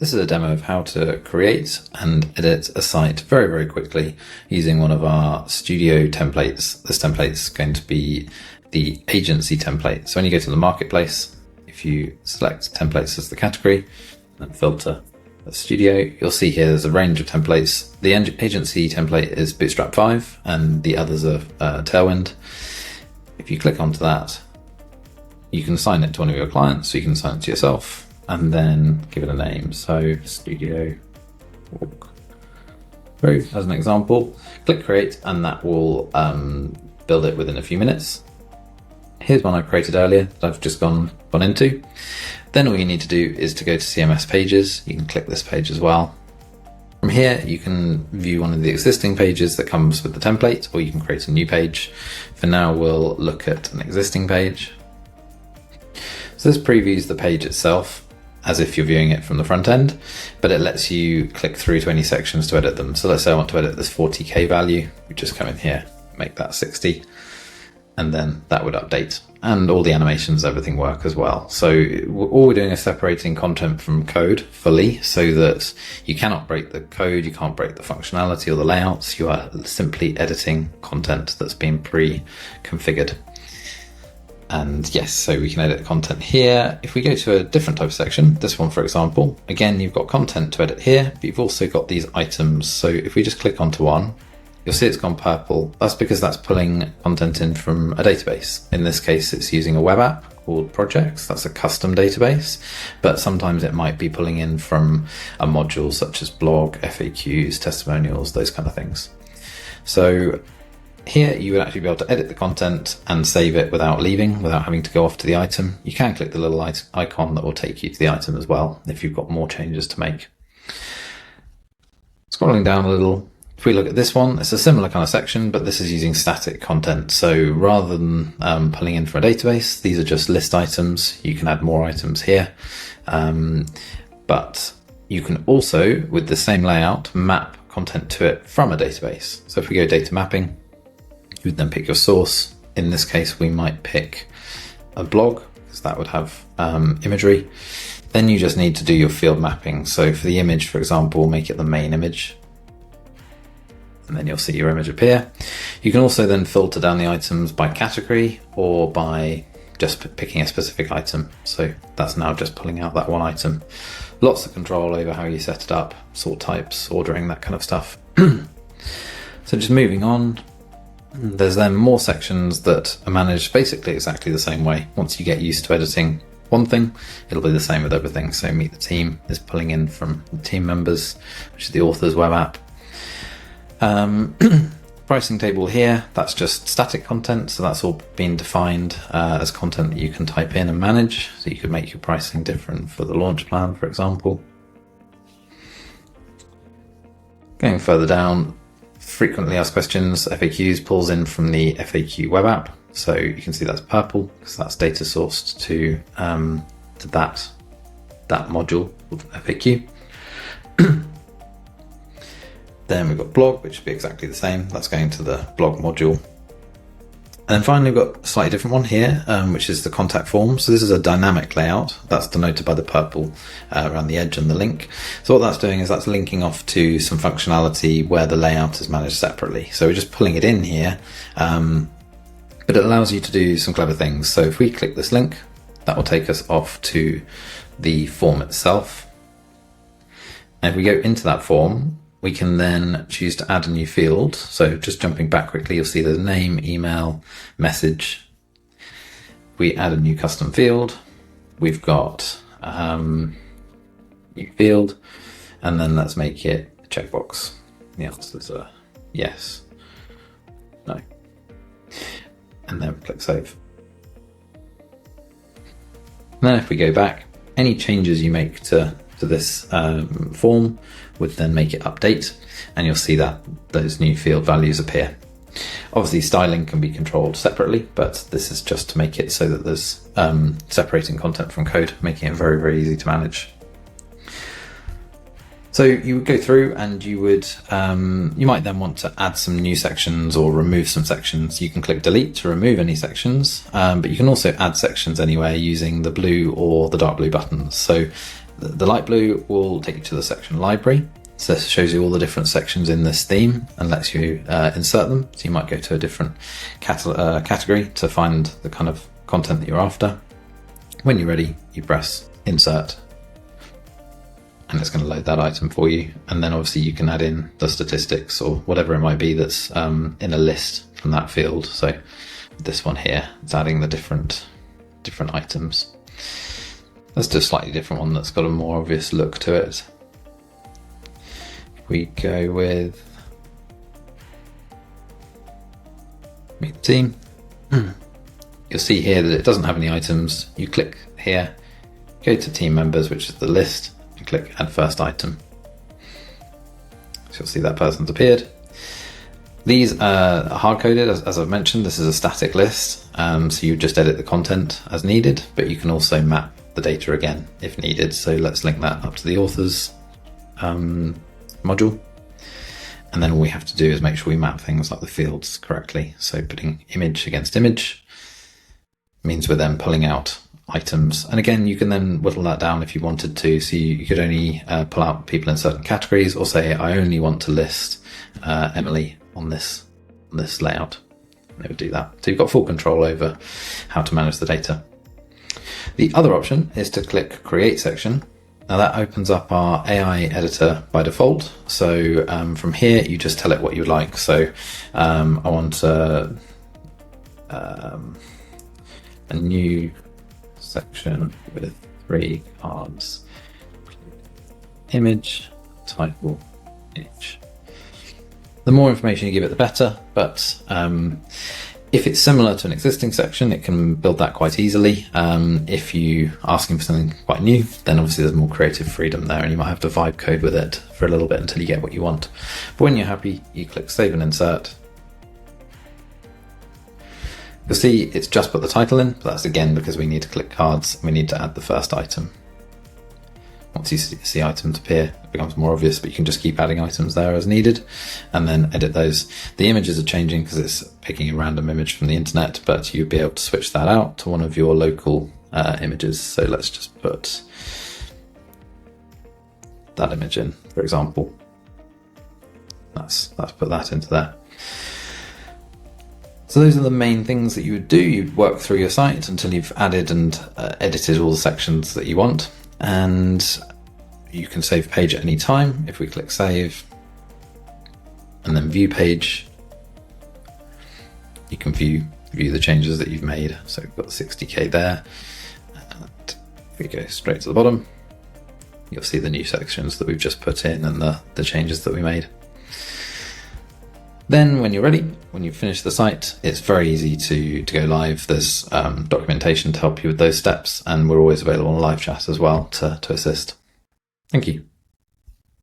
This is a demo of how to create and edit a site very, very quickly using one of our studio templates. This template is going to be the agency template. So when you go to the marketplace, if you select templates as the category and filter the studio, you'll see here there's a range of templates. The agency template is Bootstrap 5 and the others are Tailwind. If you click onto that, you can assign it to one of your clients, so you can assign it to yourself and then give it a name. So studio walk through as an example. Click create and that will build it within a few minutes. Here's one I created earlier that I've just gone into. Then all you need to do is to go to CMS pages. You can click this page as well. From here, you can view one of the existing pages that comes with the template, or you can create a new page. For now, we'll look at an existing page. So this previews the page itself as if you're viewing it from the front end, but it lets you click through to any sections to edit them. So let's say I want to edit this 40K value. We just come in here, make that 60, and then that would update. And all the animations, everything work as well. So all we're doing is separating content from code fully so that you cannot break the code, you can't break the functionality or the layouts. You are simply editing content that's been pre-configured. And yes, so we can edit content here. If we go to a different type of section, this one, for example, again, you've got content to edit here, but you've also got these items. So if we just click onto one, you'll see it's gone purple. That's because that's pulling content in from a database. In this case, it's using a web app called Projects. That's a custom database, but sometimes it might be pulling in from a module such as blog, FAQs, testimonials, those kind of things. So here you would actually be able to edit the content and save it without having to go off to the item. You can click the little icon that will take you to the item as well if you've got more changes to make. Scrolling down a little, if we look at this one, it's a similar kind of section, but this is using static content. So rather than pulling in from a database, these are just list items. You can add more items here, but you can also, with the same layout, map content to it from a database. So if we go data mapping, you would then pick your source. In this case, we might pick a blog because that would have imagery. Then you just need to do your field mapping. So for the image, for example, make it the main image. And then you'll see your image appear. You can also then filter down the items by category or by just picking a specific item. So that's now just pulling out that one item. Lots of control over how you set it up, sort types, ordering, that kind of stuff. So just moving on. There's then more sections that are managed basically exactly the same way. Once you get used to editing one thing, it'll be the same with everything. So meet the team is pulling in from the team members, which is the author's web app. Pricing table here, that's just static content. So that's all been defined as content that you can type in and manage. So you could make your pricing different for the launch plan, for example. Going further down, frequently asked questions, FAQs pulls in from the FAQ web app. So you can see that's purple because that's data sourced to that module called FAQ. Then we've got blog, which would be exactly the same. That's going to the blog module. And then finally, we've got a slightly different one here, which is the contact form. So this is a dynamic layout. That's denoted by the purple around the edge and the link. So what that's doing is that's linking off to some functionality where the layout is managed separately. So we're just pulling it in here, but it allows you to do some clever things. So if we click this link, that will take us off to the form itself. And if we go into that form, we can then choose to add a new field. So just jumping back quickly, you'll see there's name, email, message. We add a new custom field. We've got new field, and then let's make it a checkbox. The answer is a yes, no. And then click save. And then if we go back, any changes you make to this form would then make it update, and you'll see that those new field values appear. Obviously styling can be controlled separately, but this is just to make it so that there's separating content from code, making it very, very easy to manage. So you would go through and you would, you might then want to add some new sections or remove some sections. You can click delete to remove any sections, but you can also add sections anywhere using the blue or the dark blue buttons. So The light blue will take you to the section library. So this shows you all the different sections in this theme and lets you insert them. So you might go to a different category to find the kind of content that you're after. When you're ready, you press insert and it's going to load that item for you. And then obviously you can add in the statistics or whatever it might be that's in a list from that field. So this one here, it's adding the different items. Let's do a slightly different one that's got a more obvious look to it. We go with meet the team. You'll see here that it doesn't have any items. You click here, go to team members, which is the list, and click add first item. So you'll see that person's appeared. These are hard-coded, as I've mentioned. This is a static list, so you just edit the content as needed, but you can also map the data again if needed. So let's link that up to the authors module. And then all we have to do is make sure we map things like the fields correctly. So putting image against image means we're then pulling out items. And again, you can then whittle that down if you wanted to. So you could only pull out people in certain categories, or say, I only want to list Emily on this layout. And it would do that. So you've got full control over how to manage the data. The other option is to click create section. Now that opens up our AI editor by default. So from here, you just tell it what you like. So I want a new section with 3 cards, image, title, image. The more information you give it, the better. But if it's similar to an existing section, it can build that quite easily. If you are asking for something quite new, then obviously there's more creative freedom there, and you might have to vibe code with it for a little bit until you get what you want. But when you're happy, you click save and insert. You'll see it's just put the title in, but that's again because we need to click cards and we need to add the first item. Once you see items appear, it becomes more obvious, but you can just keep adding items there as needed and then edit those. The images are changing because it's picking a random image from the internet, but you'll be able to switch that out to one of your local images. So let's just put that image in, for example. Let's put that into there. So those are the main things that you would do. You'd work through your site until you've added and edited all the sections that you want. And you can save page at any time. If we click save and then view page, you can view the changes that you've made. So we've got the 60K there. And if we go straight to the bottom, you'll see the new sections that we've just put in and the changes that we made. Then when you're ready, when you've finished the site, it's very easy to go live. There's documentation to help you with those steps, and we're always available on live chat as well to assist. Thank you.